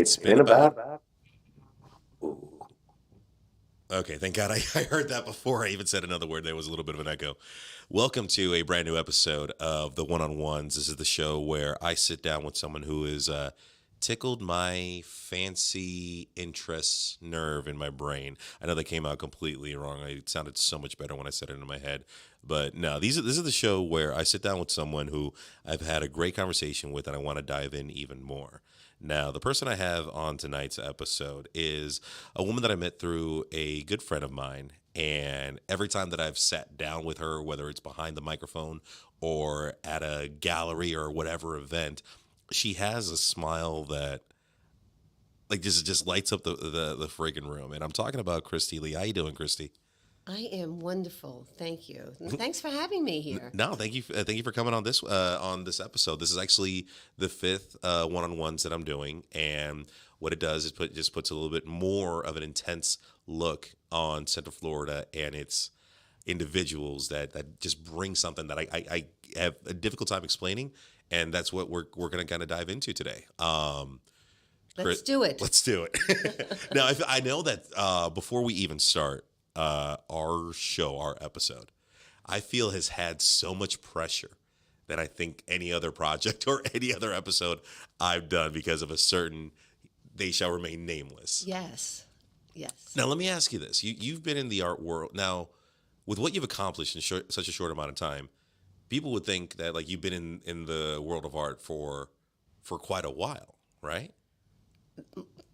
It's been about. Ooh. Okay, thank God I heard that before I even said another word. There was a little bit of an echo. Welcome to a brand new episode of the One on Ones. This is the show where I sit down with someone who is tickled my fancy interests nerve in my brain. I know that came out completely wrong. It sounded so much better when I said it in my head. But no, this is the show where I sit down with someone who I've had a great conversation with and I want to dive in even more. Now, the person I have on tonight's episode is a woman that I met through a good friend of mine. And every time that I've sat down with her, whether it's behind the microphone or at a gallery or whatever event, she has a smile that like just lights up the friggin' room. And I'm talking about Kristy Lee. How you doing, Kristy? I am wonderful. Thank you. And thanks for having me here. No, thank you for coming on this episode. This is actually the fifth one-on-ones that I'm doing, and what it does is just puts a little bit more of an intense look on Central Florida and its individuals that just bring something that I have a difficult time explaining, and that's what we're going to kind of dive into today. Let's do it. Let's do it. Now, I know that before we even start our show, our episode, I feel has had so much pressure than I think any other project or any other episode I've done because of a certain they shall remain nameless. Yes. Yes. Now, let me ask you this. You've been in the art world. Now, with what you've accomplished in such a short amount of time, people would think that like you've been in the world of art for quite a while, right?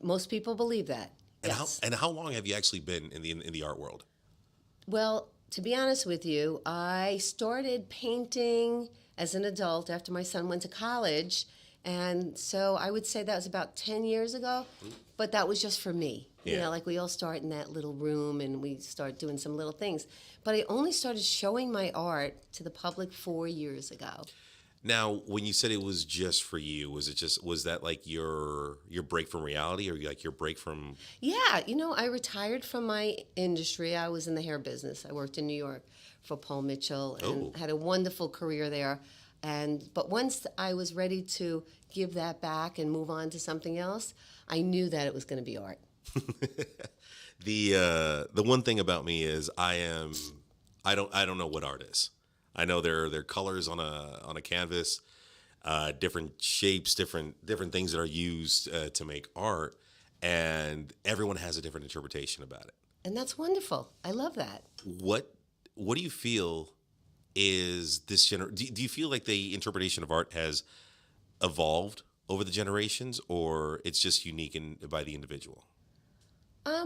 Most people believe that. And Yes. how long have you actually been in the art world? Well, to be honest with you, I started painting as an adult after my son went to college. And so I would say that was about 10 years ago, but that was just for me. You Yeah. know, like we all start in that little room and we start doing some little things. But I only started showing my art to the public 4 years ago. Now, when you said it was just for you, was that like your break from reality or like your break from? Yeah, you know, I retired from my industry. I was in the hair business. I worked in New York for Paul Mitchell and Oh. had a wonderful career there. But once I was ready to give that back and move on to something else, I knew that it was going to be art. The one thing about me is I don't know what art is. I know there are colors on a canvas, different shapes, different things that are used to make art, and everyone has a different interpretation about it. And that's wonderful. I love that. What do you feel is this do you feel like the interpretation of art has evolved over the generations, or it's just unique by the individual?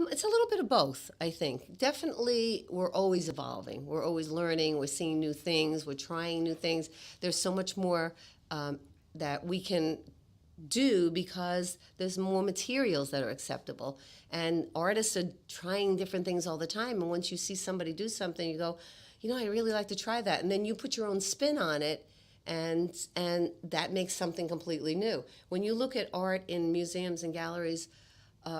It's a little bit of both, I think. Definitely, we're always evolving. We're always learning. We're seeing new things. We're trying new things. There's so much more that we can do because there's more materials that are acceptable. And artists are trying different things all the time. And once you see somebody do something, you go, you know, I really like to try that. And then you put your own spin on it. And that makes something completely new. When you look at art in museums and galleries,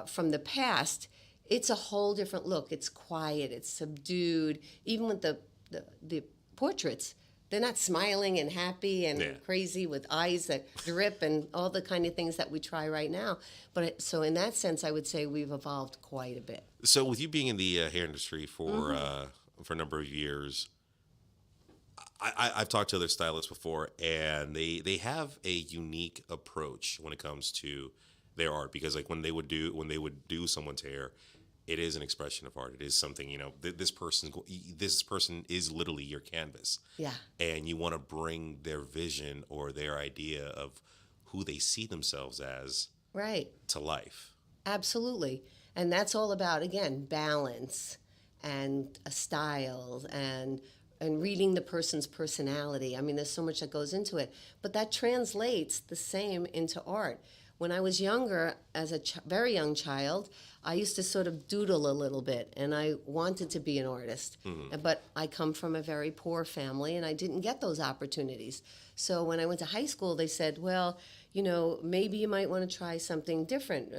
from the past, it's a whole different look. It's quiet, it's subdued. Even with the portraits, they're not smiling and happy and Yeah. crazy with eyes that drip and all the kind of things that we try right now. So in that sense, I would say we've evolved quite a bit. So, with you being in the hair industry for a number of years, I've talked to other stylists before, and they have a unique approach when it comes to their art because like when they would do someone's hair, it is an expression of art. It is something this person is literally your canvas, Yeah, and you want to bring their vision or their idea of who they see themselves as right. to life. Absolutely. And that's all about, again, balance and a style and reading the person's personality. I mean, there's so much that goes into it. But that translates the same into art. When I was younger, as a very young child, I used to sort of doodle a little bit, and I wanted to be an artist. But I come from a very poor family, and I didn't get those opportunities. So when I went to high school, they said, well, you know, maybe you might want to try something different,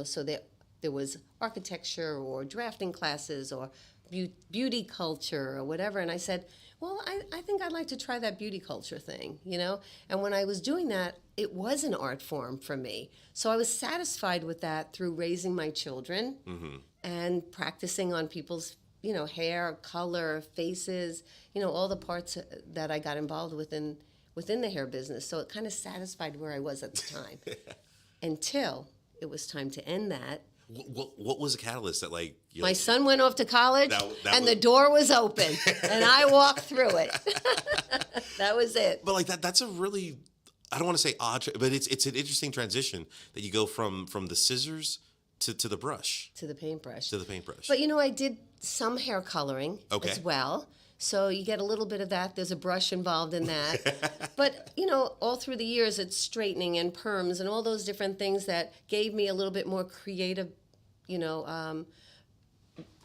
so there was architecture or drafting classes or beauty culture or whatever. And I said, well, I think I'd like to try that beauty culture thing, you know? And when I was doing that, it was an art form for me. So I was satisfied with that through raising my children and practicing on people's, you know, hair, color, faces, you know, all the parts that I got involved within the hair business. So it kind of satisfied where I was at the time until it was time to end that. What was the catalyst that My son went off to college and the door was open and I walked through it. That was it. But that's a really, I don't want to say odd, but it's an interesting transition that you go from the scissors to the brush. To the paintbrush. To the paintbrush. But, you know, I did some hair coloring as well. So you get a little bit of that. There's a brush involved in that. But, you know, all through the years, it's straightening and perms and all those different things that gave me a little bit more creative, you know,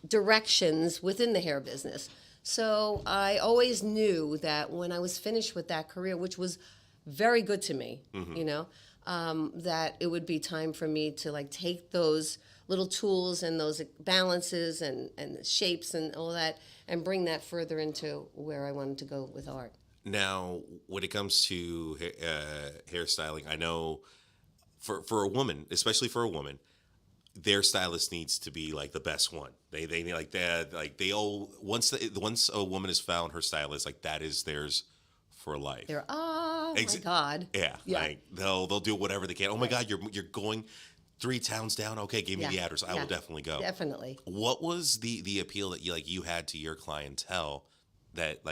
directions within the hair business. So I always knew that when I was finished with that career, which was very good to me, you know, that it would be time for me to take those little tools and those balances and shapes and all that and bring that further into where I wanted to go with art. Now, when it comes to hairstyling, I know for a woman, especially for a woman, their stylist needs to be the best one. They like that. They all once a woman has found her stylist, that is theirs for life. They're my God. Yeah. They'll do whatever they can. Oh my God, you're going 3 towns down. Okay, give me the address. I will definitely go. Definitely. What was the appeal that you had to your clientele that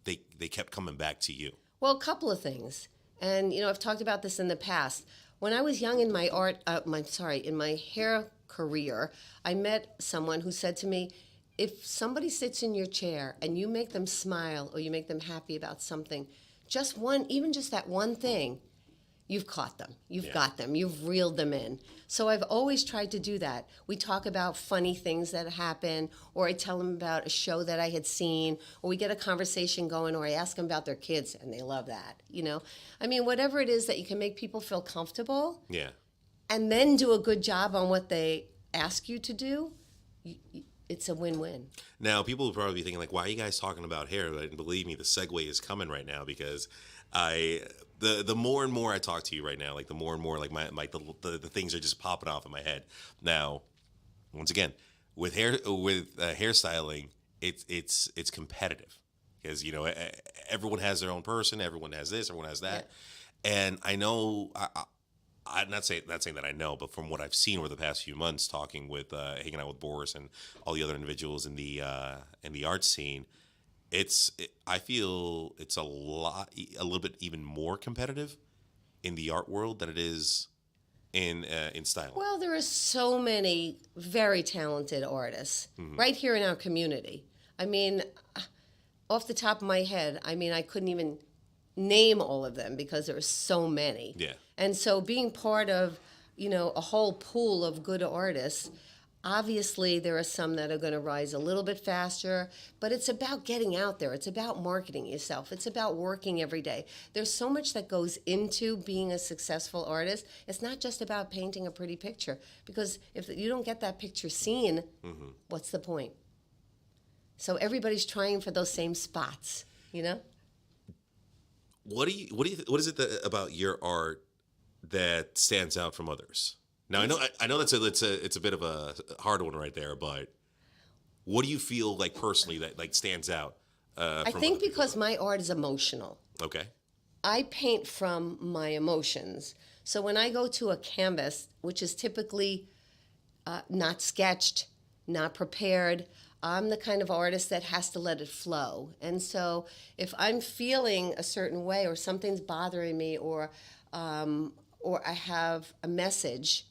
they kept coming back to you? Well, a couple of things, and you know I've talked about this in the past. When I was young in my in my hair career, I met someone who said to me, if somebody sits in your chair and you make them smile or you make them happy about something, even just that one thing, you've caught them. You've got them. You've reeled them in. So I've always tried to do that. We talk about funny things that happen, or I tell them about a show that I had seen, or we get a conversation going, or I ask them about their kids, and they love that, you know? I mean, whatever it is that you can make people feel comfortable and then do a good job on what they ask you to do, it's a win-win. Now, people will probably be thinking, why are you guys talking about hair? But believe me, the segue is coming right now because the more and more I talk to you right now, the more and more the things are just popping off in my head. Now, once again, with hairstyling, it's competitive because everyone has their own person, everyone has this, everyone has that, and I know I'm not saying that I know, but from what I've seen over the past few months, talking with hanging out with Boris and all the other individuals in the art scene. I feel it's a little bit even more competitive in the art world than it is in styling. Well, there are so many very talented artists right here in our community. I mean, off the top of my head, I couldn't even name all of them because there are so many. Yeah. And so being part of, a whole pool of good artists, obviously, there are some that are going to rise a little bit faster, but it's about getting out there. It's about marketing yourself. It's about working every day. There's so much that goes into being a successful artist. It's not just about painting a pretty picture, because if you don't get that picture seen, what's the point? So everybody's trying for those same spots, What is it about your art that stands out from others? Now I know it's a bit of a hard one right there, but what do you feel personally that stands out? I think because my art is emotional. Okay. I paint from my emotions. So when I go to a canvas, which is typically not sketched, not prepared, I'm the kind of artist that has to let it flow. And so if I'm feeling a certain way or something's bothering me or I have a message,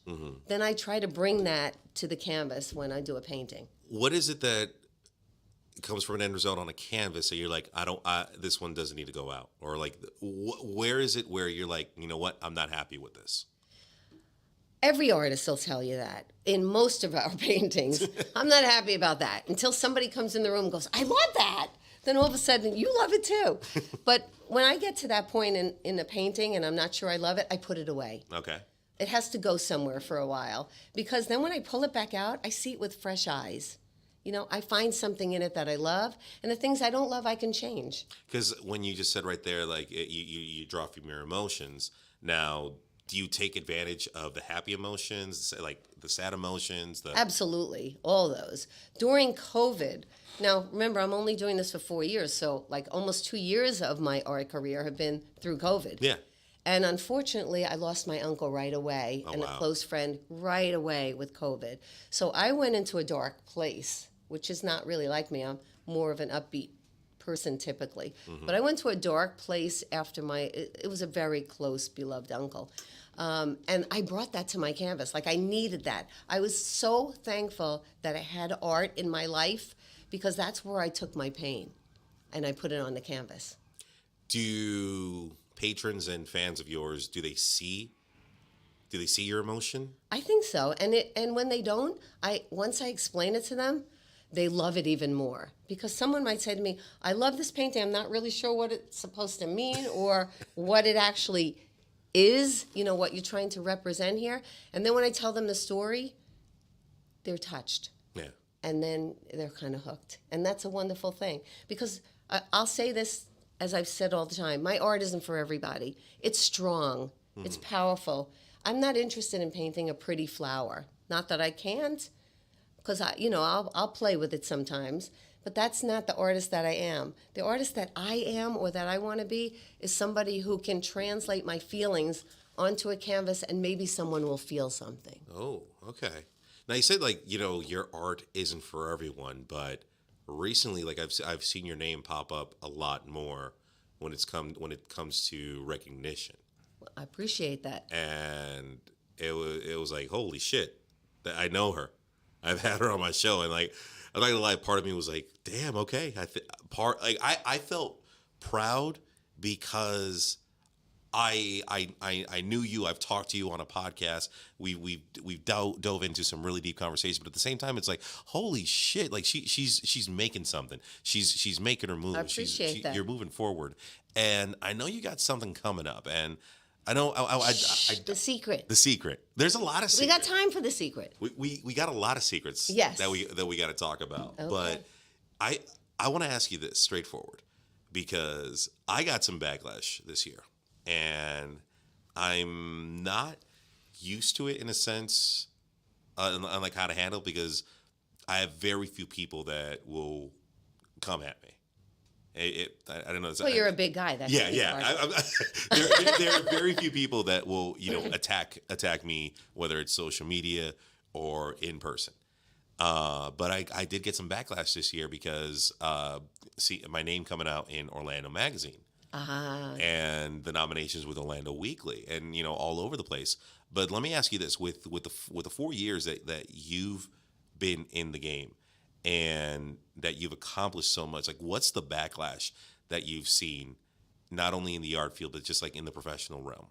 then I try to bring that to the canvas when I do a painting. What is it that comes from an end result on a canvas that you're like, this one doesn't need to go out? Or where is it where you're like, you know what, I'm not happy with this? Every artist will tell you that. In most of our paintings, I'm not happy about that. Until somebody comes in the room and goes, I love that. Then all of a sudden, you love it too. But when I get to that point in a painting and I'm not sure I love it, I put it away. Okay. It has to go somewhere for a while. Because then when I pull it back out, I see it with fresh eyes. I find something in it that I love, and the things I don't love, I can change. Because when you just said right there, like you draw from your emotions. Now, do you take advantage of the happy emotions, like the sad emotions? Absolutely, all those. During COVID, now remember, I'm only doing this for 4 years, so like almost 2 years of my art career have been through COVID. Yeah. And unfortunately, I lost my uncle right away and wow. a close friend right away with COVID. So I went into a dark place, which is not really like me. I'm more of an upbeat person typically. But I went to a dark place after it was a very close, beloved uncle. And I brought that to my canvas. Like I needed that. I was so thankful that I had art in my life because that's where I took my pain and I put it on the canvas. Do patrons and fans of yours, do they see your emotion? I think so. And when they don't, once I explain it to them, they love it even more. Because someone might say to me, I love this painting, I'm not really sure what it's supposed to mean or what it actually is, what you're trying to represent here. And then when I tell them the story, they're touched. Yeah. And then they're kind of hooked. And that's a wonderful thing. Because I'll say this, as I've said all the time, my art isn't for everybody. It's strong. It's powerful. I'm not interested in painting a pretty flower. Not that I can't, because I'll play with it sometimes. But that's not the artist that I am. The artist that I am or that I want to be is somebody who can translate my feelings onto a canvas and maybe someone will feel something. Oh, okay. Now you said your art isn't for everyone, but recently I've seen your name pop up a lot more when it comes to recognition. I appreciate that. And it was like, holy shit, I know her. I've had her on my show, and like I'm not gonna lie, part of me was like, damn, okay. I felt proud because I knew you. I've talked to you on a podcast. We've dove into some really deep conversations, but at the same time, it's like, holy shit! Like she's making something. She's making her move. I appreciate that. You're moving forward, and I know you got something coming up. And I know the secret. The secret. There's a lot of secrets. We got time for the secret. We got a lot of secrets. Yes. That we got to talk about. Okay. But I want to ask you this straightforward because I got some backlash this year. And I'm not used to it in a sense, on like how to handle, because I have very few people that will come at me. I don't know. Well, you're a big guy. That's yeah. There are very few people that will attack me, whether it's social media or in person. But I did get some backlash this year because see my name coming out in Orlando Magazine. And the nominations with Orlando Weekly, and all over the place. But let me ask you this: with the 4 years that you've been in the game, and that you've accomplished so much, like what's the backlash that you've seen, not only in the art field but just like in the professional realm?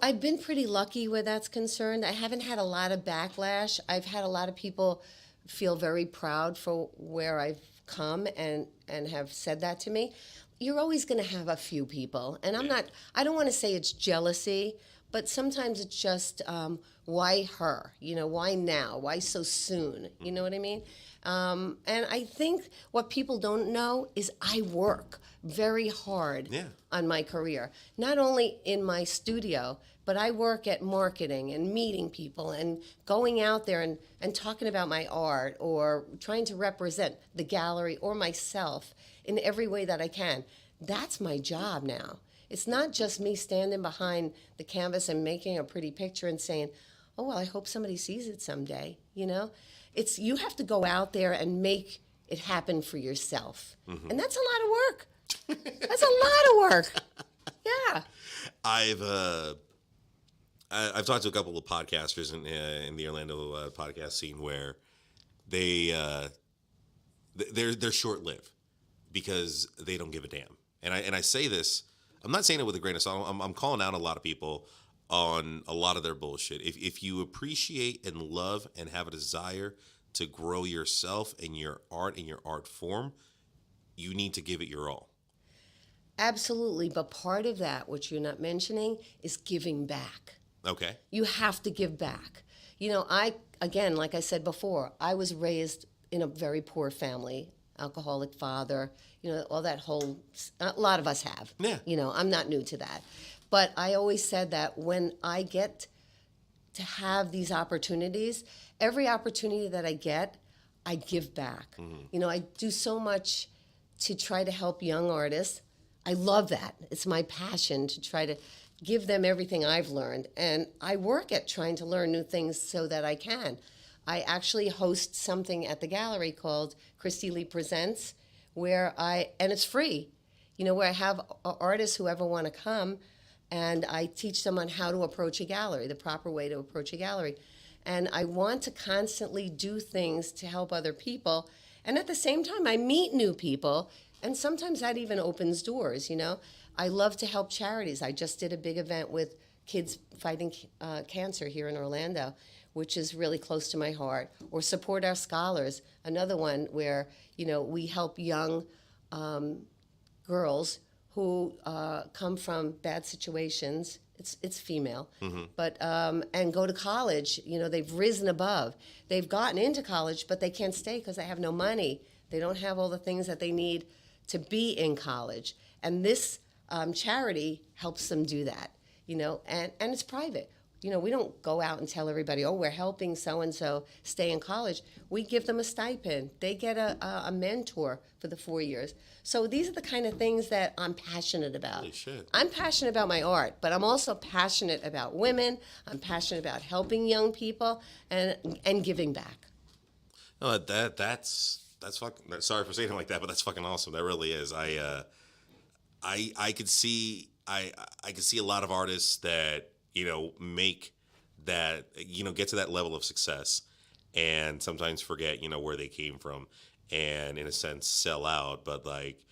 I've been pretty lucky where that's concerned. I haven't had a lot of backlash. I've had a lot of people feel very proud for where I've come and have said that to me. You're always going to have a few people, and I don't want to say it's jealousy, but sometimes it's just why her? Why now? Why so soon? You know what I mean? And I think what people don't know is I work very hard on my career, not only in my studio, but I work at marketing and meeting people and going out there and talking about my art or trying to represent the gallery or myself in every way that I can. That's my job now. It's not just me standing behind the canvas and making a pretty picture and saying, oh, well, I hope somebody sees it someday, It's you have to go out there and make it happen for yourself. Mm-hmm. And that's a lot of work. That's a lot of work. Yeah. I've talked to a couple of podcasters in the Orlando podcast scene where they're short-lived because they don't give a damn. And I say this, I'm not saying it with a grain of salt. I'm calling out a lot of people on a lot of their bullshit. If you appreciate and love and have a desire to grow yourself and your art and your art form, you need to give it your all. Absolutely. But part of that, which you're not mentioning, is giving back. Okay. You have to give back. again, like I said before, I was raised in a very poor family, alcoholic father, all that whole, a lot of us have. Yeah. I'm not new to that. But I always said that when I get to have these opportunities, every opportunity that I get, I give back. I do so much to try to help young artists. I love that. It's my passion to try to give them everything I've learned. And I work at trying to learn new things so that I can. I actually host something at the gallery called Kristy Lee Presents, and it's free, where I have artists who ever want to come, and I teach them on how to approach a gallery, the proper way to approach a gallery. And I want to constantly do things to help other people. And at the same time, I meet new people, and sometimes that even opens doors, I love to help charities. I just did a big event with kids fighting cancer here in Orlando, which is really close to my heart. Or Support Our Scholars, another one where, we help young girls who come from bad situations. It's female, but and go to college. They've risen above. They've gotten into college, but they can't stay because they have no money. They don't have all the things that they need to be in college. And this charity helps them do that. And it's private. We don't go out and tell everybody, oh, we're helping so-and-so stay in college. We give them a stipend. They get a mentor for the 4 years. So these are the kind of things that I'm passionate about. Holy shit. I'm passionate about my art, but I'm also passionate about women. I'm passionate about helping young people and giving back. No, that's fucking. Sorry for saying it like that, but that's fucking awesome. That really is. I could see I could see a lot of artists that make that get to that level of success, and sometimes forget where they came from, and in a sense sell out. But like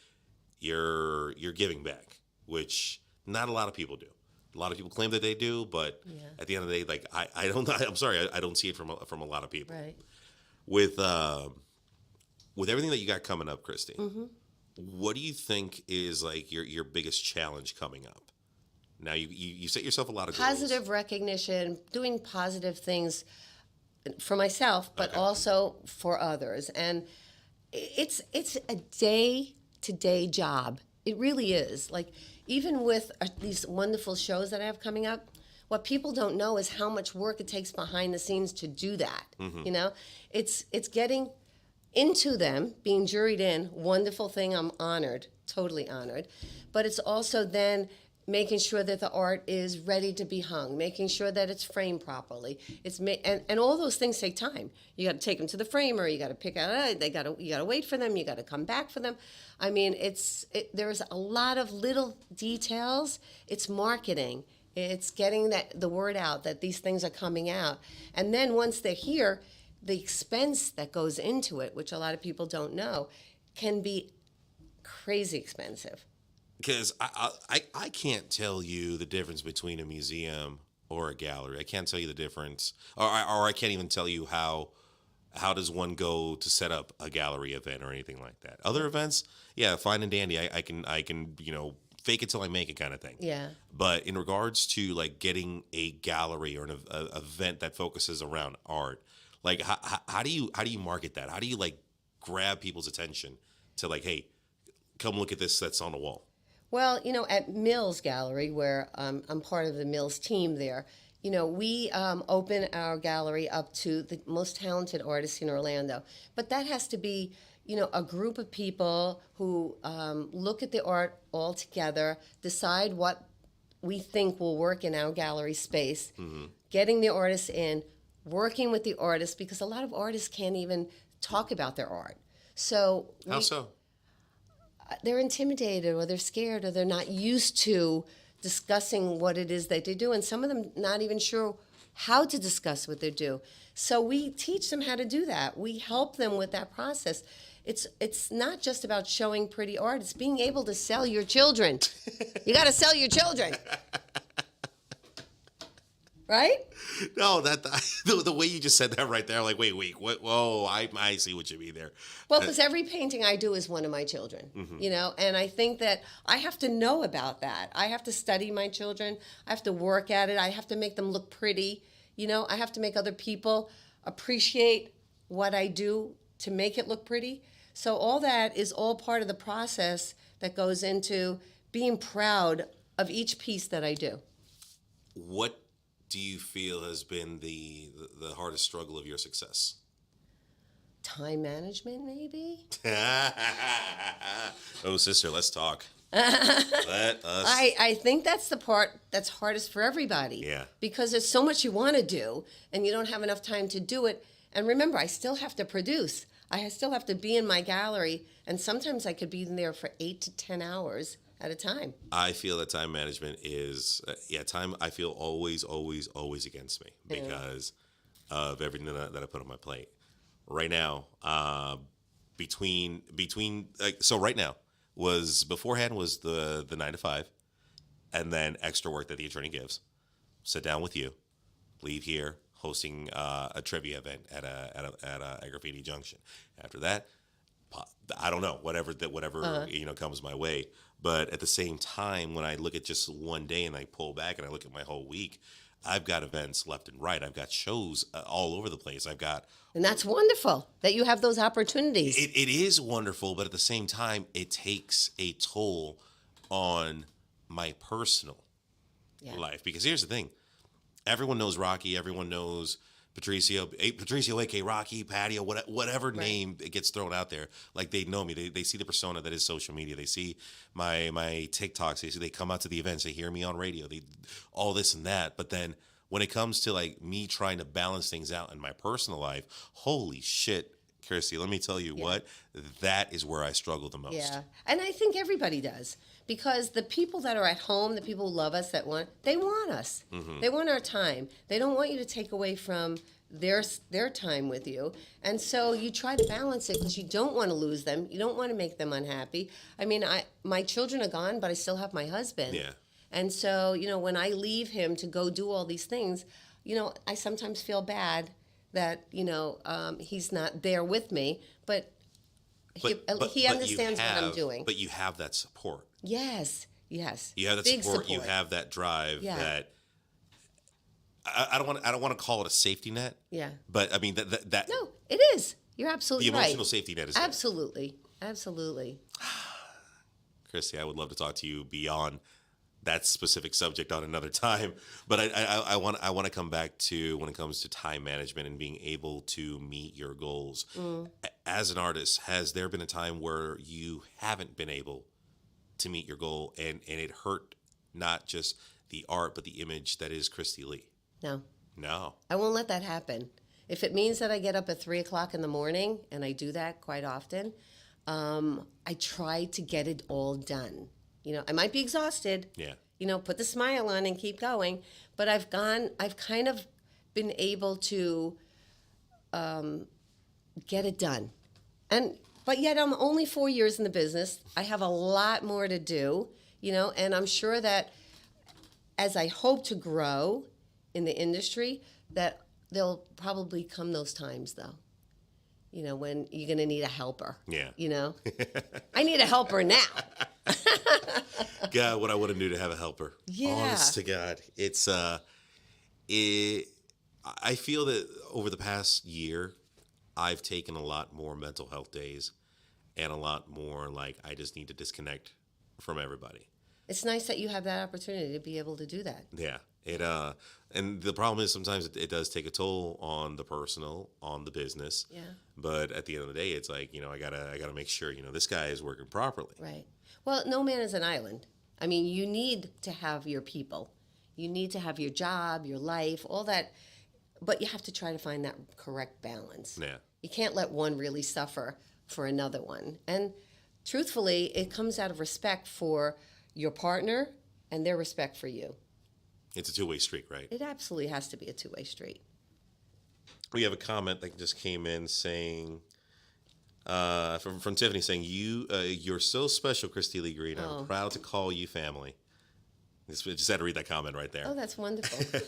you're giving back, which not a lot of people do. A lot of people claim that they do, but at the end of the day, like I don't. I'm sorry, I don't see it from a lot of people. Right. With everything that you got coming up, Kristy, what do you think is like your biggest challenge coming up? Now you set yourself a lot of goals. Positive recognition, doing positive things for myself, but also for others. And it's a day-to-day job. It really is. Like, even with these wonderful shows that I have coming up, what people don't know is how much work it takes behind the scenes to do that. It's getting into them, being juried in, wonderful thing. I'm honored, totally honored. But it's also then making sure that the art is ready to be hung, making sure that it's framed properly. And all those things take time. You got to take them to the framer. You got to pick out. You got to wait for them. You got to come back for them. I mean, there's a lot of little details. It's marketing. It's getting the word out that these things are coming out. And then once they're here, the expense that goes into it, which a lot of people don't know, can be crazy expensive. Because I can't tell you the difference between a museum or a gallery. I can't tell you the difference, or I can't even tell you how does one go to set up a gallery event or anything like that. Other events, yeah, fine and dandy. I can fake it till I make it kind of thing. Yeah. But in regards to like getting a gallery or an event that focuses around art, like how do you market that? How do you like grab people's attention to like, hey, come look at this that's on the wall? Well, at Mills Gallery, where I'm part of the Mills team there, we open our gallery up to the most talented artists in Orlando. But that has to be, a group of people who look at the art all together, decide what we think will work in our gallery space, getting the artists in, working with the artists, because a lot of artists can't even talk about their art. So How so? They're intimidated, or they're scared, or they're not used to discussing what it is that they do, and some of them not even sure how to discuss what they do. So we teach them how to do that. We help them with that process. It's not just about showing pretty art. It's being able to sell your children. You got to sell your children. Right? No, the way you just said that right there, like, wait, what? Whoa, I see what you mean there. Well, because every painting I do is one of my children, and I think that I have to know about that. I have to study my children. I have to work at it. I have to make them look pretty. I have to make other people appreciate what I do to make it look pretty. So all that is all part of the process that goes into being proud of each piece that I do. What do you feel has been the hardest struggle of your success? Time management, maybe? Oh, sister, let's talk. Let us. I think that's the part that's hardest for everybody. Yeah. Because there's so much you want to do, and you don't have enough time to do it. And remember, I still have to produce. I still have to be in my gallery, and sometimes I could be in there for 8 to 10 hours at a time. I feel that time management is, time I feel always against me because of everything that I put on my plate. Right now, between so right now was beforehand was the 9 to 5, and then extra work that the attorney gives. Sit down with you, leave here, hosting a trivia event at a Graffiti Junction. After that, I don't know, whatever comes my way. But at the same time, when I look at just one day and I pull back and I look at my whole week, I've got events left and right. I've got shows all over the place. And that's wonderful that you have those opportunities. It is wonderful, but at the same time, it takes a toll on my personal life. Because here's the thing. Everyone knows Rocky. Everyone knows Patricio, aka Rocky, Patio, whatever name it gets thrown out there. Like, they know me. They see the persona that is social media. They see my TikToks. They come out to the events. They hear me on radio. They all this and that. But then when it comes to like me trying to balance things out in my personal life, holy shit, Kristy, let me tell you what, that is where I struggle the most. Yeah, and I think everybody does, because the people that are at home, the people who love us, they want us. Mm-hmm. They want our time. They don't want you to take away from their time with you. And so you try to balance it because you don't want to lose them. You don't want to make them unhappy. I mean, my children are gone, but I still have my husband. Yeah. And so, when I leave him to go do all these things, I sometimes feel bad that, he's not there with me, but he understands what I'm doing. But you have that support. Yes. You have that Big support. You have that drive. Yeah. That I don't want to call it a safety net. Yeah. But I mean that. No, it is. You're absolutely the right. emotional safety net is absolutely, absolutely. Kristy, I would love to talk to you beyond that specific subject on another time, but I want to come back to when it comes to time management and being able to meet your goals. As an artist, has there been a time where you haven't been able to meet your goal and it hurt not just the art but the image that is Kristy Lee? No, I won't let that happen. If it means that I get up at 3:00 in the morning, and I do that quite often, I try to get it all done. I might be exhausted. Yeah. Put the smile on and keep going. But I've kind of been able to get it done. But yet I'm only 4 years in the business. I have a lot more to do, and I'm sure that as I hope to grow in the industry, that there'll probably come those times, though. When you're going to need a helper. Yeah. I need a helper now. God, what I would have knew to have a helper. Yeah. Honest to God. It's, I feel that over the past year, I've taken a lot more mental health days and a lot more like I just need to disconnect from everybody. It's nice that you have that opportunity to be able to do that. Yeah. And the problem is sometimes it does take a toll on the personal, on the business. Yeah. But at the end of the day, it's like, I gotta make sure, this guy is working properly. Right. Well, no man is an island. I mean, you need to have your people. You need to have your job, your life, all that. But you have to try to find that correct balance. Yeah. You can't let one really suffer for another one. And truthfully, it comes out of respect for your partner and their respect for you. It's a two-way street, right? It absolutely has to be a two-way street. We have a comment that just came in saying, from Tiffany saying, you're so special, Kristy Lee Green. I'm proud to call you family. Just had to read that comment right there. Oh, that's wonderful.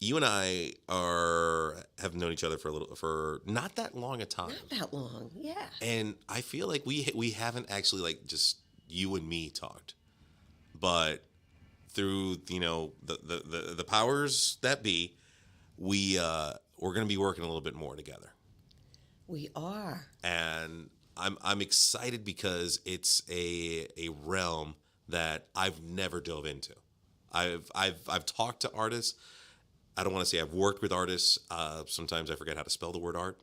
You and I have known each other for not that long a time. Not that long, yeah. And I feel like we haven't actually like just you and me talked, but through the powers that be, we're going to be working a little bit more together. We are. And I'm excited because it's a realm that I've never dove into. I've talked to artists. I don't want to say I've worked with artists. Sometimes I forget how to spell the word art.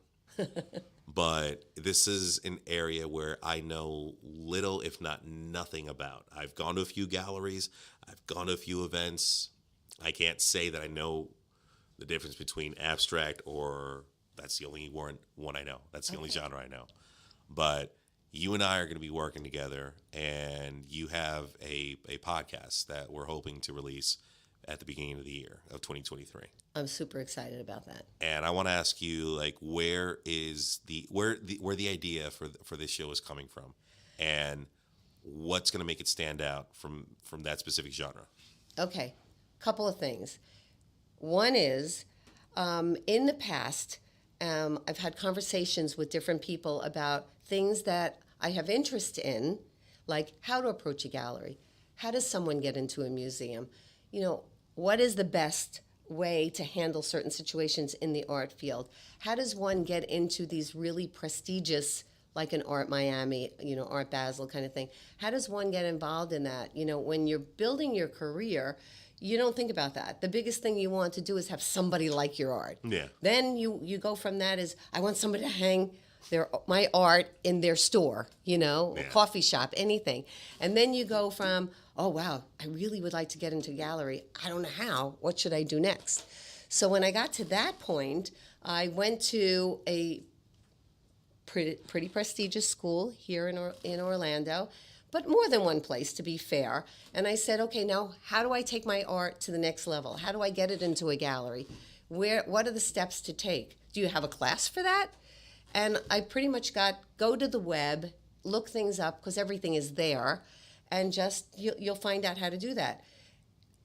But this is an area where I know little, if not nothing about. I've gone to a few galleries. I've gone to a few events. I can't say that I know the difference between abstract or that's the only one I know. That's the only genre I know. But you and I are going to be working together, and you have a podcast that we're hoping to release at the beginning of the year of 2023. I'm super excited about that. And I want to ask you, like, where the idea for this show is coming from, and what's going to make it stand out from that specific genre? Okay, couple of things. One is, in the past, I've had conversations with different people about things that I have interest in, like how to approach a gallery. How does someone get into a museum? What is the best way to handle certain situations in the art field? How does one get into these really prestigious, like an Art Miami, Art Basel kind of thing? How does one get involved in that? When you're building your career, you don't think about that. The biggest thing you want to do is have somebody like your art. Yeah. Then you go from that is, I want somebody to hang my art in their store, a coffee shop, anything. And then you go from, oh, wow, I really would like to get into a gallery. I don't know how. What should I do next? So when I got to that point, I went to a pretty prestigious school here in Orlando, but more than one place, to be fair. And I said, okay, now how do I take my art to the next level? How do I get it into a gallery? What are the steps to take? Do you have a class for that? And I pretty much go to the web, look things up, because everything is there, and just you'll find out how to do that.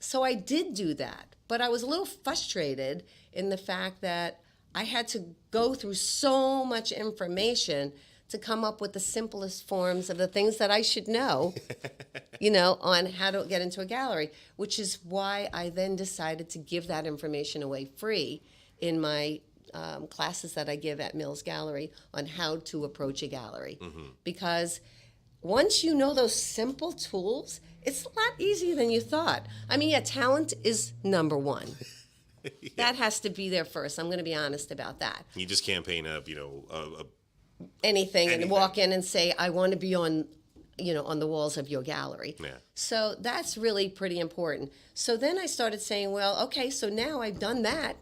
So I did do that, but I was a little frustrated in the fact that I had to go through so much information to come up with the simplest forms of the things that I should know, on how to get into a gallery, which is why I then decided to give that information away free in my classes that I give at Mills Gallery on how to approach a gallery. Mm-hmm. Because once you know those simple tools, it's a lot easier than you thought. I mean, talent is number one. Yeah. That has to be there first. I'm going to be honest about that. You just can't paint anything and walk in and say, I want to be on the walls of your gallery. Yeah. So that's really pretty important. So then I started saying, well, okay, so now I've done that,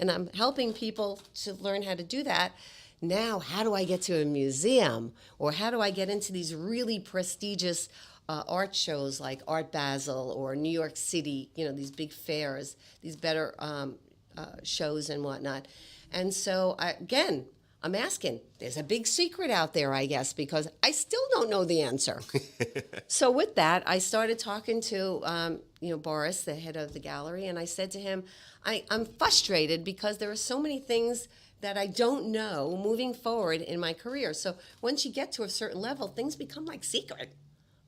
and I'm helping people to learn how to do that. Now, how do I get to a museum? Or how do I get into these really prestigious art shows like Art Basel or New York City, these big fairs, these better shows and whatnot. And so, I'm asking. There's a big secret out there, I guess, because I still don't know the answer. So with that, I started talking to Boris, the head of the gallery, and I said to him, I'm frustrated because there are so many things that I don't know moving forward in my career. So once you get to a certain level, things become like secret.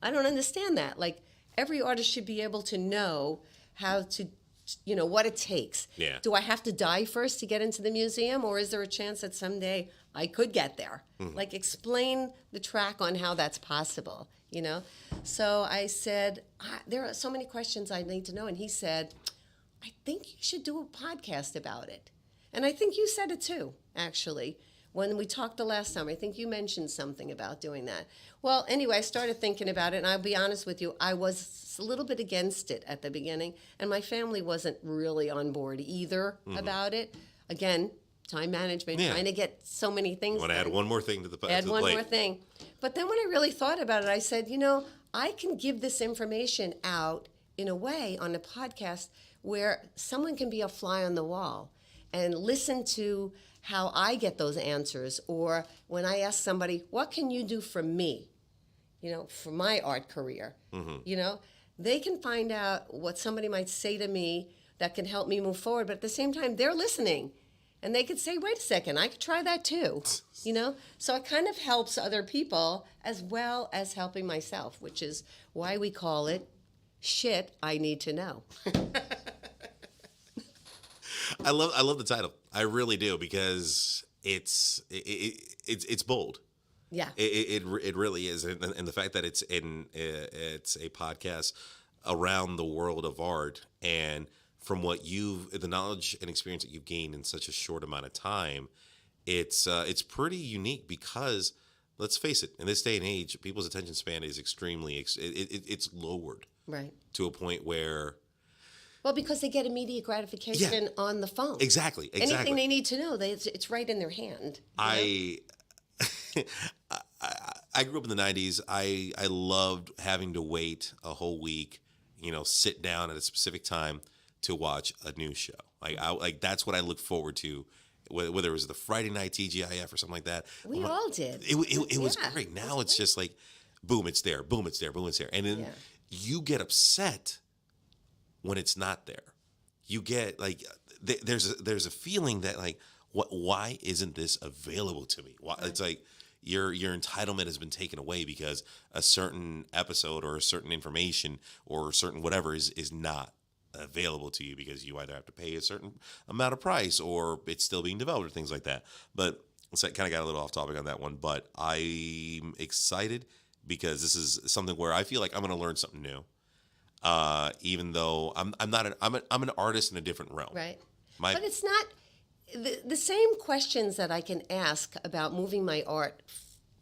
I don't understand that. Like, every artist should be able to know how to, what it takes. Yeah. Do I have to die first to get into the museum, or is there a chance that someday I could get there? Mm-hmm. Like, explain the track on how that's possible, So I said, there are so many questions I need to know. And he said, I think you should do a podcast about it. And I think you said it too, actually. When we talked the last time, I think you mentioned something about doing that. Well, anyway, I started thinking about it, and I'll be honest with you, I was a little bit against it at the beginning, and my family wasn't really on board either about it. Again, time management, trying to get so many things. You want to add one more thing to the plate. Add one more thing. But then when I really thought about it, I said, I can give this information out in a way on a podcast where someone can be a fly on the wall and listen to how I get those answers, or when I ask somebody, what can you do for me, for my art career? Mm-hmm. They can find out what somebody might say to me that can help me move forward, but at the same time, they're listening. And they could say, wait a second, I could try that too, So it kind of helps other people as well as helping myself, which is why we call it Shit I Need to Know. I love the title. I really do because it's bold. Yeah. It really is, and the fact that it's a podcast around the world of art, and from the knowledge and experience that you've gained in such a short amount of time, it's pretty unique because let's face it, in this day and age, people's attention span is extremely it's lowered Right. to a point where Well, because they get immediate gratification on the phone. exactly. Anything they need to know, it's right in their hand. You know? I grew up in the 90s. I loved having to wait a whole week, sit down at a specific time to watch a news show. Like that's what I look forward to, whether it was the Friday night TGIF or something like that. We all did. It was Yeah, great. Now it's just like, boom, it's there, boom, it's there, boom, it's there. And then you get upset when it's not there. You get like, there's a feeling that like, why isn't this available to me? Why, it's like, your entitlement has been taken away because a certain episode or a certain information or a certain whatever is not available to you because you either have to pay a certain amount of price or it's still being developed or things like that. But so I kind of got a little off topic on that one, but I'm excited because this is something where I feel like I'm going to learn something new. Even though I'm an artist in a different realm. Right. But it's not the same questions that I can ask about moving my art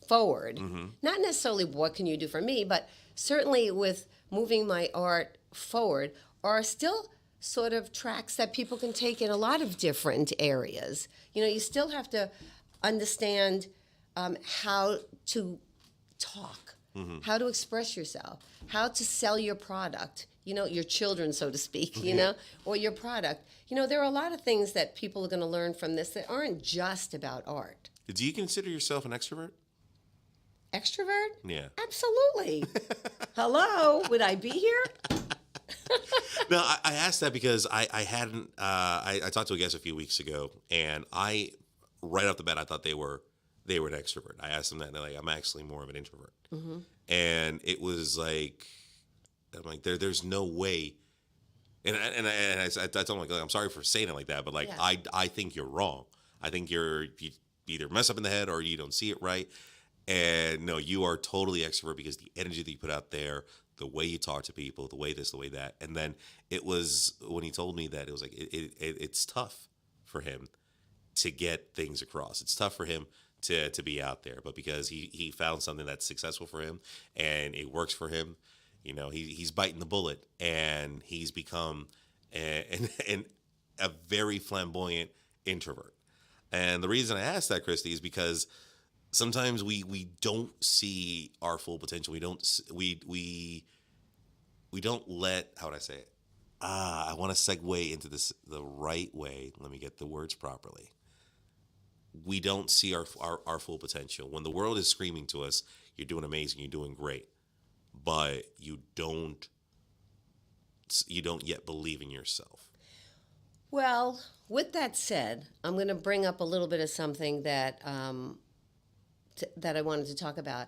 forward. Mm-hmm. Not necessarily what can you do for me, but certainly with moving my art forward are still sort of tracks that people can take in a lot of different areas. You still have to understand how to talk, how to express yourself, how to sell your product, your children, so to speak, or your product. There are a lot of things that people are going to learn from this that aren't just about art. Do you consider yourself an extrovert? Extrovert? Yeah. Absolutely. Hello, would I be here? No, I asked that because I hadn't. I talked to a guest a few weeks ago, and right off the bat I thought they were an extrovert. I asked them that, and they're like, I'm actually more of an introvert. Mm-hmm. And it was like, I'm like, there's no way. And I told them, like, I'm sorry for saying it like that, but like, yeah. I think you're wrong. I think you either mess up in the head or you don't see it right. And no, you are totally extrovert because the energy that you put out there, the way you talk to people, the way this, the way that. And then it was when he told me that, it was like, it's tough for him to get things across. It's tough for him to be out there, but because he found something that's successful for him and it works for him, he's biting the bullet and he's become a very flamboyant introvert. And the reason I asked that, Kristy, is because sometimes we don't see our full potential. We don't let, how would I say it? I want to segue into this the right way. Let me get the words properly. We don't see our full potential. When the world is screaming to us, you're doing amazing, you're doing great, but you don't yet believe in yourself. Well, with that said, I'm going to bring up a little bit of something that that I wanted to talk about.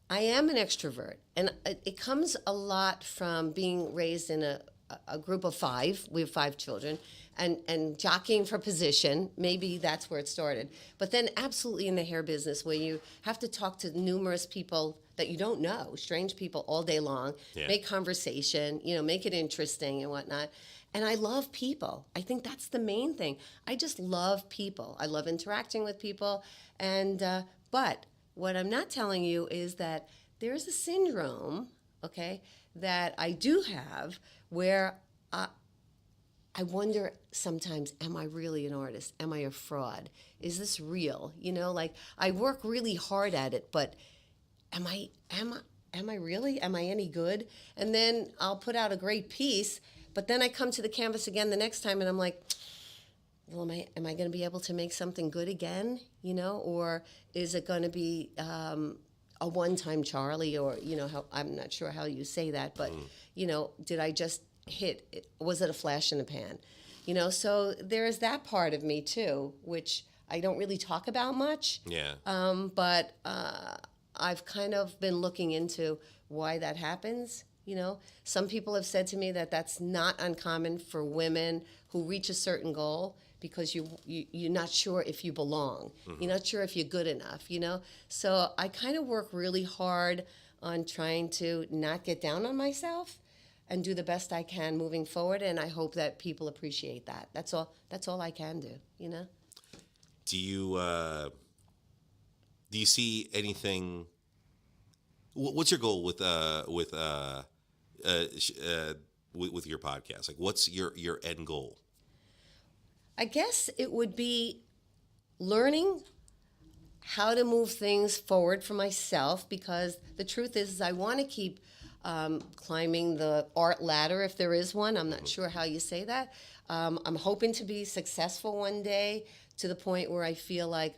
I am an extrovert, and it comes a lot from being raised in a group of 5. We have 5 children, and jockeying for position. Maybe that's where it started. But then absolutely in the hair business, where you have to talk to numerous people that you don't know, strange people all day long, make conversation, make it interesting and whatnot. And I love people. I think that's the main thing. I just love people. I love interacting with people. And but what I'm not telling you is that there's a syndrome, okay, that I do have where I wonder sometimes, am I really an artist? Am I a fraud? Is this real? Like I work really hard at it, but am I really? Am I any good? And then I'll put out a great piece, but then I come to the canvas again the next time and I'm like, well, am I going to be able to make something good again? Or is it going to be a one-time Charlie, or I'm not sure how you say that, but did I just hit? Was it a flash in the pan? So there is that part of me too, which I don't really talk about much. Yeah. But I've kind of been looking into why that happens. You know, some people have said to me that that's not uncommon for women who reach a certain goal because you're not sure if you belong. You're not sure if you're good enough, you know? So I kind of work really hard on trying to not get down on myself and do the best I can moving forward, and I hope that people appreciate that. That's all I can do, you know? Do you see anything? What's your goal with your podcast? Like, what's your end goal? I guess it would be learning how to move things forward for myself, because the truth is I want to keep climbing the art ladder, if there is one. I'm not sure how you say that. I'm hoping to be successful one day to the point where I feel like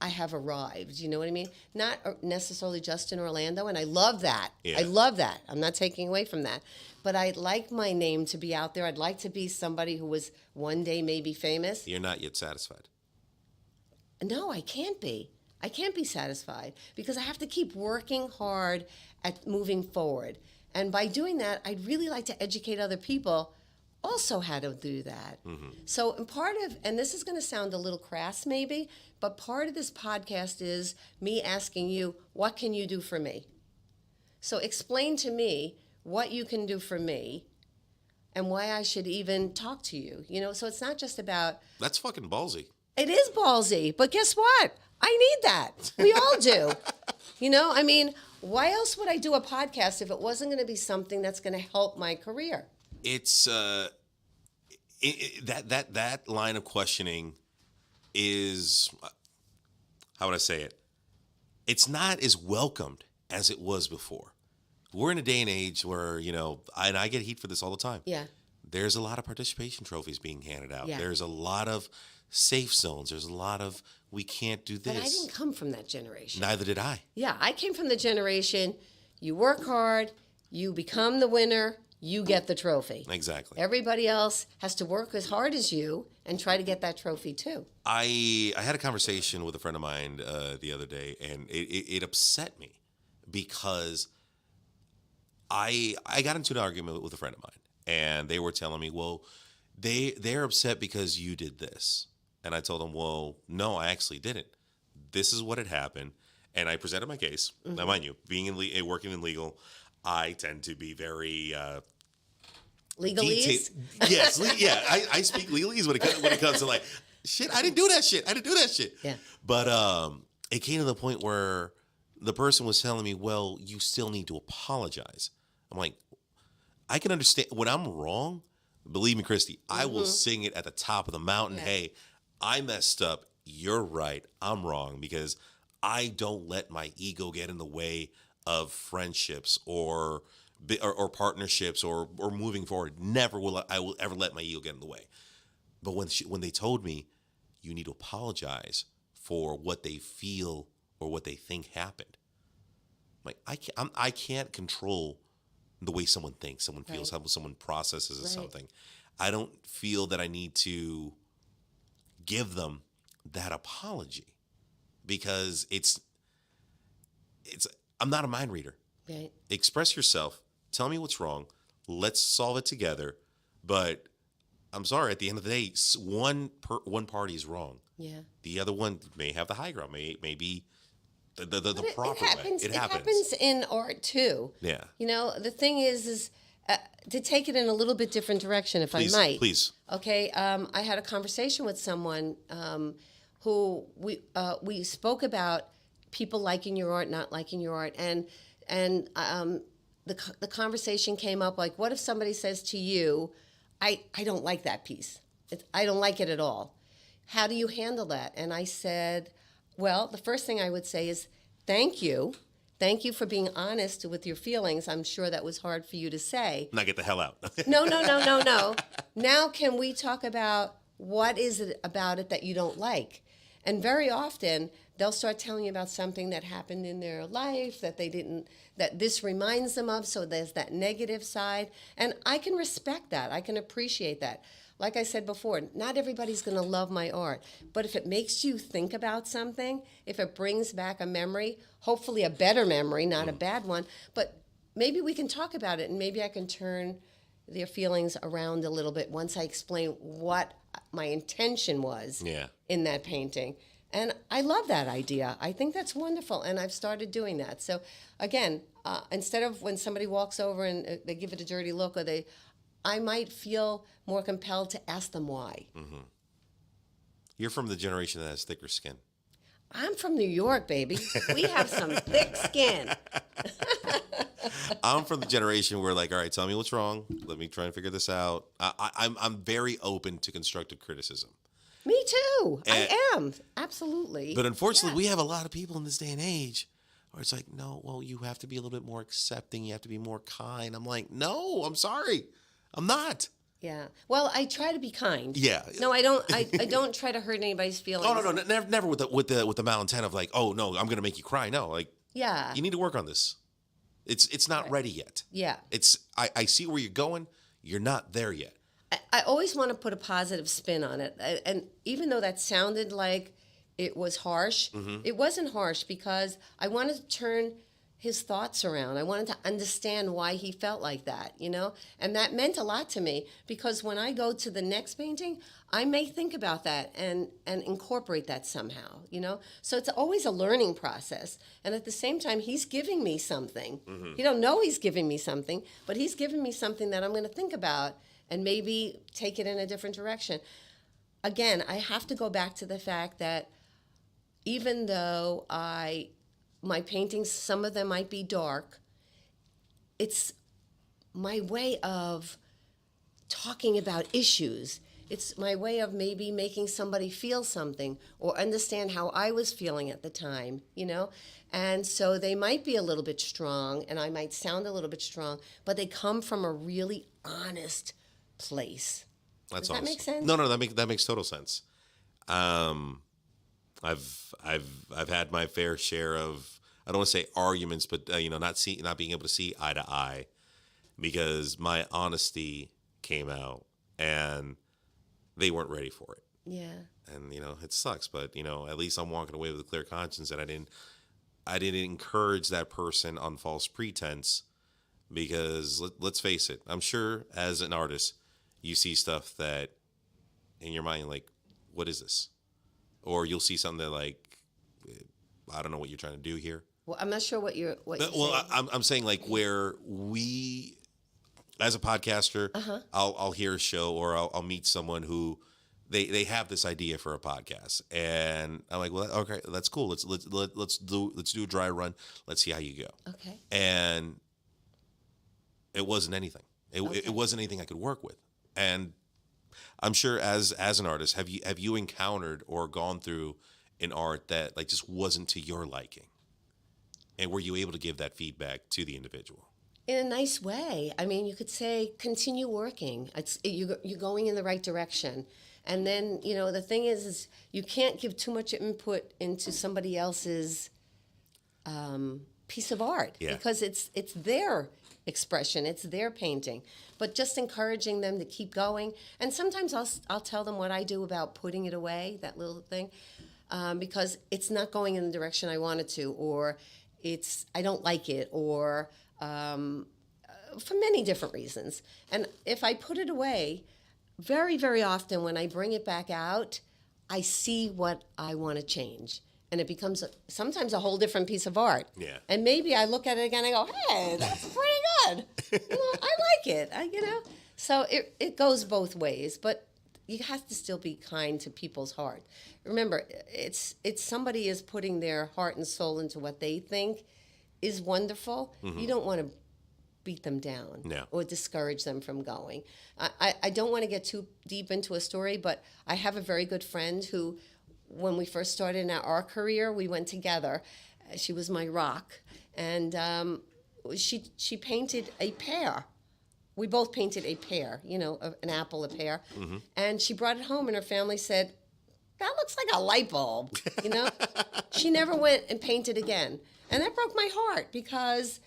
I have arrived. You know what I mean? Not necessarily just in Orlando, and I love that. Yeah. I love that. I'm not taking away from that. But I'd like my name to be out there. I'd like to be somebody who was one day maybe famous. You're not yet satisfied. No, I can't be. I can't be satisfied because I have to keep working hard at moving forward. And by doing that, I'd really like to educate other people also how to do that. So, and this is going to sound a little crass maybe, but part of this podcast is me asking you, what can you do for me? So explain to me what you can do for me and why I should even talk to you. You know, so it's not just about... That's fucking ballsy. It is ballsy, but guess what? I need that. We all do. You know, I mean, why else would I do a podcast if it wasn't going to be something that's going to help my career? It's that line of questioning is, how would I say it? It's not as welcomed as it was before. We're in a day and age where, you know, and I get heat for this all the time. Yeah. There's a lot of participation trophies being handed out. Yeah. There's a lot of safe zones. There's a lot of, we can't do this. But I didn't come from that generation. Neither did I. Yeah, I came from the generation, you work hard, you become the winner, you get the trophy. Exactly. Everybody else has to work as hard as you and try to get that trophy too. I had a conversation with a friend of mine the other day, and it upset me because I got into an argument with a friend of mine, and they were telling me, well, they're upset because you did this. And I told them, well, no, I actually didn't. This is what had happened. And I presented my case. Now, mind you, working in legal, I tend to be very Legalese? Yes, yeah. I speak legalese when it comes to like, shit, I didn't do that shit. Yeah. But it came to the point where the person was telling me, well, you still need to apologize. I'm like, I can understand when I'm wrong. Believe me, Kristy, I will sing it at the top of the mountain. Yeah. Hey, I messed up. You're right. I'm wrong, because I don't let my ego get in the way of friendships or partnerships or moving forward. Never will I will ever let my ego get in the way. But when they told me, you need to apologize for what they feel or what they think happened, like I can't control the way someone thinks, someone feels, how someone processes something. I don't feel that I need to give them that apology because it's I'm not a mind reader. Right. Express yourself. Tell me what's wrong. Let's solve it together. But I'm sorry, at the end of the day, one party is wrong. Yeah. The other one may have the high ground, may be the proper way. It happens in art too. Yeah. You know, the thing is to take it in a little bit different direction, if I might. Please. Okay. I had a conversation with someone who we spoke about people liking your art, not liking your art, and the conversation came up like, what if somebody says to you, I don't like that piece. I don't like it at all. How do you handle that? And I said, well, the first thing I would say is, thank you. Thank you for being honest with your feelings. I'm sure that was hard for you to say. Now get the hell out. No. Now can we talk about what is it about it that you don't like? And very often they'll start telling you about something that happened in their life that that this reminds them of. So there's that negative side. And I can respect that. I can appreciate that. Like I said before, not everybody's going to love my art. But if it makes you think about something, if it brings back a memory, hopefully a better memory, not a bad one, but maybe we can talk about it, and maybe I can turn their feelings around a little bit once I explain what my intention was Yeah. in that painting. And I love that idea. I think that's wonderful, and I've started doing that. So again, instead of when somebody walks over and they give it a dirty look, or I might feel more compelled to ask them why. You're from the generation that has thicker skin. I'm from New York, baby. We have some thick skin. I'm from the generation where, like, all right, tell me what's wrong. Let me try and figure this out. I'm very open to constructive criticism. Me too. And- I am. Absolutely. But unfortunately, we have a lot of people in this day and age where it's like, no, well, you have to be a little bit more accepting. You have to be more kind. I'm like, no, I'm sorry. I'm not. Yeah. Well, I try to be kind. Yeah. No, I don't. I don't try to hurt anybody's feelings. Oh, no, never with the malintent of like, oh no, I'm gonna make you cry. No, like, Yeah. you need to work on this. It's not ready yet. Yeah. I see where you're going. You're not there yet. I always want to put a positive spin on it. And even though that sounded like it was harsh, it wasn't harsh because I wanted to turn his thoughts around. I wanted to understand why he felt like that, you know? And that meant a lot to me because when I go to the next painting, I may think about that and incorporate that somehow, you know? So it's always a learning process. And at the same time, he's giving me something. You don't know he's giving me something, but he's giving me something that I'm going to think about and maybe take it in a different direction. Again, I have to go back to the fact that even though my paintings, some of them might be dark, it's my way of talking about issues. It's my way of maybe making somebody feel something or understand how I was feeling at the time, you know? And so they might be a little bit strong and I might sound a little bit strong, but they come from a really honest place. That's Does that make sense? No, that makes total sense. I've had my fair share of, I don't want to say arguments, but not being able to see eye to eye because my honesty came out and they weren't ready for it. Yeah. And it sucks, but at least I'm walking away with a clear conscience that I didn't encourage that person on false pretense because let's face it, I'm sure as an artist you see stuff that in your mind like, what is this? Or you'll see something that like, I don't know what you're trying to do here. Well, I'm not sure what you're saying. I'm saying like where we, as a podcaster, I'll hear a show or I'll meet someone who they have this idea for a podcast, and I'm like, well, okay, that's cool. Let's do a dry run. Let's see how you go. Okay. And it wasn't anything. It wasn't anything I could work with, and I'm sure as an artist, have you encountered or gone through an art that like just wasn't to your liking? And were you able to give that feedback to the individual? In a nice way. I mean, you could say, continue working. You're going in the right direction. And then, the thing is you can't give too much input into somebody else's piece of art because it's their expression, it's their painting. But just encouraging them to keep going. And sometimes I'll tell them what I do about putting it away, that little thing, because it's not going in the direction I want it to, or I don't like it, or for many different reasons. And if I put it away, very, very often when I bring it back out, I see what I want to change. And it becomes sometimes a whole different piece of art. Yeah. And maybe I look at it again and I go, hey, that's pretty good. I like it. So it goes both ways. But you have to still be kind to people's heart. Remember, it's somebody is putting their heart and soul into what they think is wonderful. You don't want to beat them down or discourage them from going. I don't want to get too deep into a story, but I have a very good friend who, when we first started in our career, we went together. She was my rock, and she painted a pear. We both painted a pear, an apple, a pear. And she brought it home, and her family said, that looks like a light bulb, She never went and painted again. And that broke my heart because,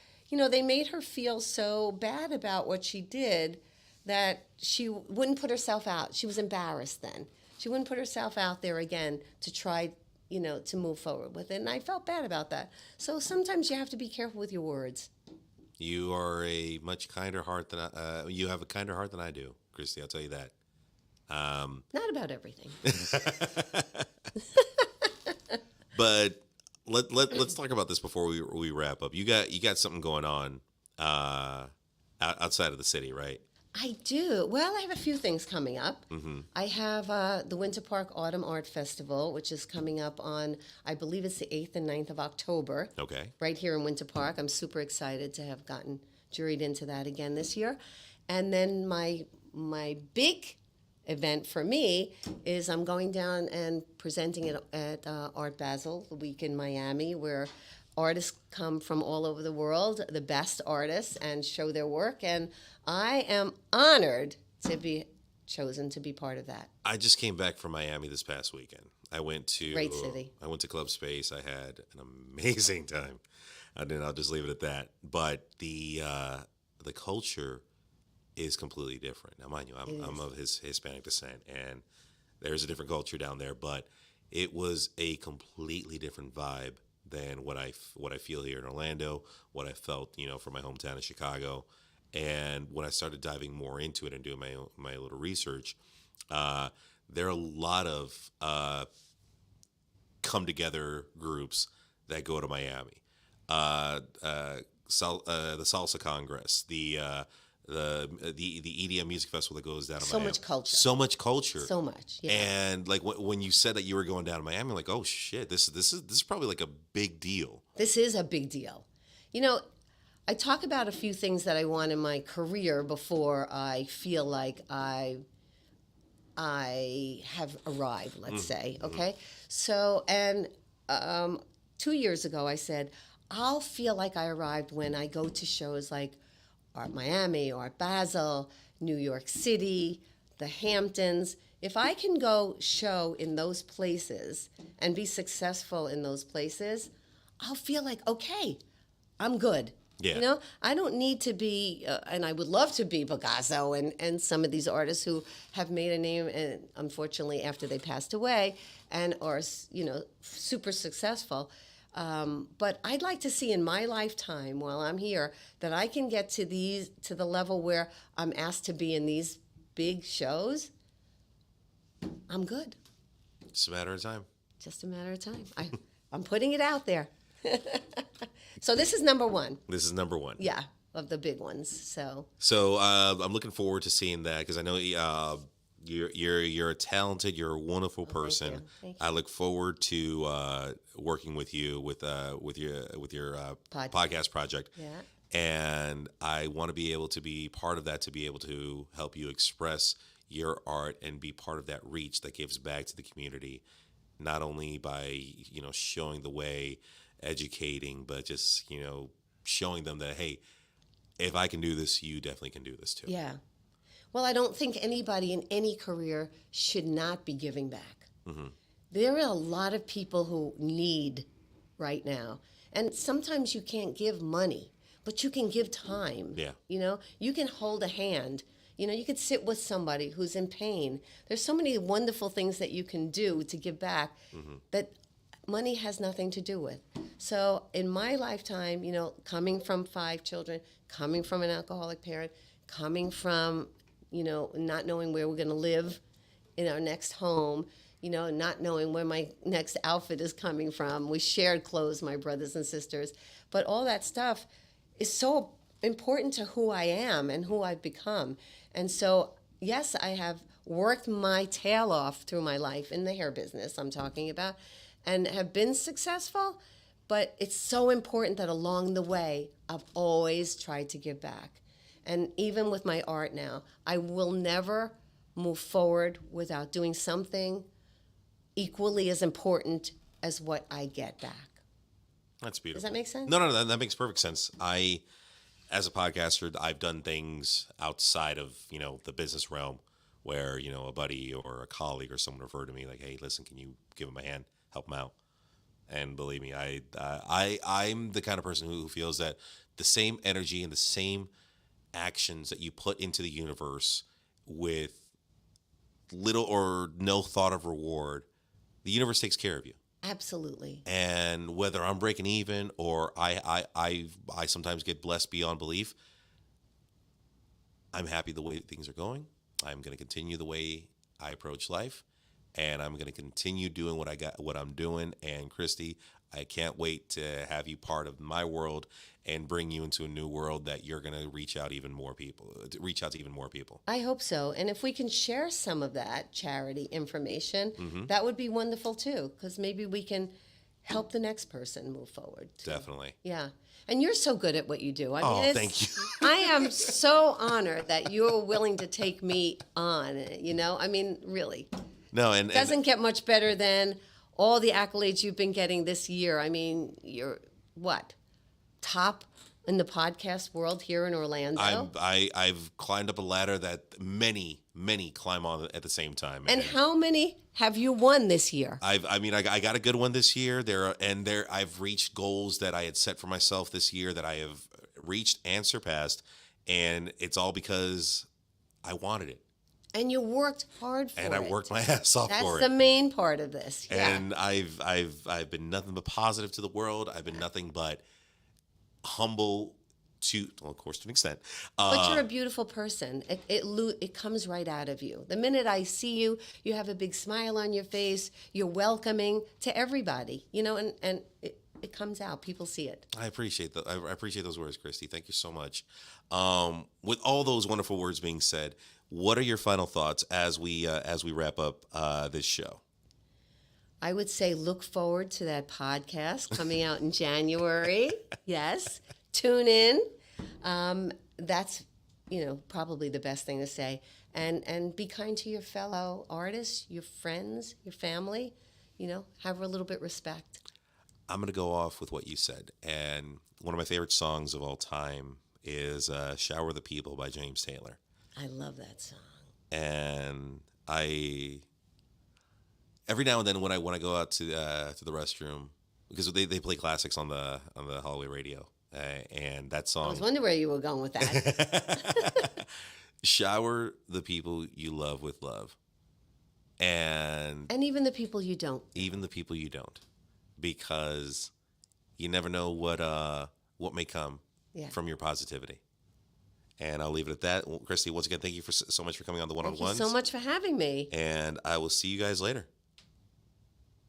they made her feel so bad about what she did that she wouldn't put herself out. She was embarrassed then. She wouldn't put herself out there again to try, to move forward with it. And I felt bad about that. So sometimes you have to be careful with your words. You are a much kinder heart than you have a kinder heart than I do, Kristy. I'll tell you that. Not about everything. But let's talk about this before we wrap up. You got something going on outside of the city, right? I do. Well, I have a few things coming up. I have the Winter Park Autumn Art Festival, which is coming up on, I believe it's the 8th and 9th of October. Okay. Right here in Winter Park. I'm super excited to have gotten juried into that again this year. And then my big event for me is I'm going down and presenting it at Art Basel, the week in Miami, where artists come from all over the world, the best artists, and show their work. And I am honored to be chosen to be part of that. I just came back from Miami this past weekend. I went to Great city. I went to Club Space. I had an amazing time. And then I'll just leave it at that. But the culture is completely different. Now, mind you, I'm of Hispanic descent, and there's a different culture down there. But it was a completely different vibe than what I feel here in Orlando, what I felt, from my hometown in Chicago. And when I started diving more into it and doing my little research, there are a lot of come together groups that go to Miami. The Salsa Congress, the EDM music festival that goes down to Miami. So much culture. Yeah. And like when you said that you were going down to Miami, I'm like, oh shit, this is probably like a big deal. This is a big deal. I talk about a few things that I want in my career before I feel like I have arrived, let's say, okay? So, and 2 years ago I said, I'll feel like I arrived when I go to shows like Art Miami, Art Basel, New York City, the Hamptons. If I can go show in those places and be successful in those places, I'll feel like, okay, I'm good. Yeah. I don't need to be, and I would love to be Picasso and some of these artists who have made a name, and unfortunately after they passed away, and are, super successful. But I'd like to see in my lifetime while I'm here that I can get to the level where I'm asked to be in these big shows. I'm good. Just a matter of time. Just a matter of time. I'm putting it out there. So this is number one. This is number one. Yeah, of the big ones. So I'm looking forward to seeing that because I know you're a talented, you're a wonderful person. Thank you. I look forward to working with you with your podcast project. Yeah. And I want to be able to be part of that, to be able to help you express your art and be part of that reach that gives back to the community, not only by showing the way, educating, but just showing them that, hey, if I can do this, you definitely can do this too. Yeah. Well, I don't think anybody in any career should not be giving back. Mm-hmm. There are a lot of people who need right now, and sometimes you can't give money, but you can give time. Yeah. You can hold a hand. You could sit with somebody who's in pain. There's so many wonderful things that you can do to give back that money has nothing to do with. So in my lifetime, coming from 5 children, coming from an alcoholic parent, coming from, not knowing where we're going to live in our next home, not knowing where my next outfit is coming from. We shared clothes, my brothers and sisters. But all that stuff is so important to who I am and who I've become. And so, yes, I have worked my tail off through my life in the hair business I'm talking about, and have been successful, but it's so important that along the way, I've always tried to give back. And even with my art now, I will never move forward without doing something equally as important as what I get back. That's beautiful. Does that make sense? No, that makes perfect sense. As a podcaster, I've done things outside of, the business realm where, a buddy or a colleague or someone referred to me like, hey, listen, can you give him a hand? Help them out. And believe me, I'm the kind of person who feels that the same energy and the same actions that you put into the universe with little or no thought of reward, the universe takes care of you. Absolutely. And whether I'm breaking even or I sometimes get blessed beyond belief, I'm happy the way things are going. I'm going to continue the way I approach life, and I'm going to continue doing what I'm doing. And Kristy, I can't wait to have you part of my world and bring you into a new world that you're going to reach out to even more people. I hope so. And if we can share some of that charity information, that would be wonderful too, because maybe we can help the next person move forward too. Definitely. Yeah. And you're so good at what you do. I mean, Oh, thank you. I am so honored that you're willing to take me on, I mean, really. No, It doesn't get much better than all the accolades you've been getting this year. I mean, you're what? Top in the podcast world here in Orlando? I've climbed up a ladder that many climb on at the same time. And how many have you won this year? I got a good one this year. I've reached goals that I had set for myself this year that I have reached and surpassed, and it's all because I wanted it. And you worked hard for it. And I worked my ass off for it. That's the main part of this. Yeah. And I've been nothing but positive to the world. I've been nothing but humble of course, to an extent. But you're a beautiful person. It comes right out of you. The minute I see you, you have a big smile on your face. You're welcoming to everybody, and it comes out. People see it. I appreciate that. I appreciate those words, Kristy. Thank you so much. With all those wonderful words being said, what are your final thoughts as we wrap up this show? I would say look forward to that podcast coming out in January. Yes. Tune in. That's, probably the best thing to say. And be kind to your fellow artists, your friends, your family. Have a little bit of respect. I'm going to go off with what you said. And one of my favorite songs of all time is Shower the People by James Taylor. I love that song. And every now and then when I go out to the restroom, because they play classics on the hallway radio, and that song. I was wondering where you were going with that. Shower the people you love with love, and even the people you don't. Even the people you don't, because you never know what may come from your positivity. And I'll leave it at that. Well, Kristy, once again, thank you so much for coming on the One-on-Ones. Thank you so much for having me. And I will see you guys later.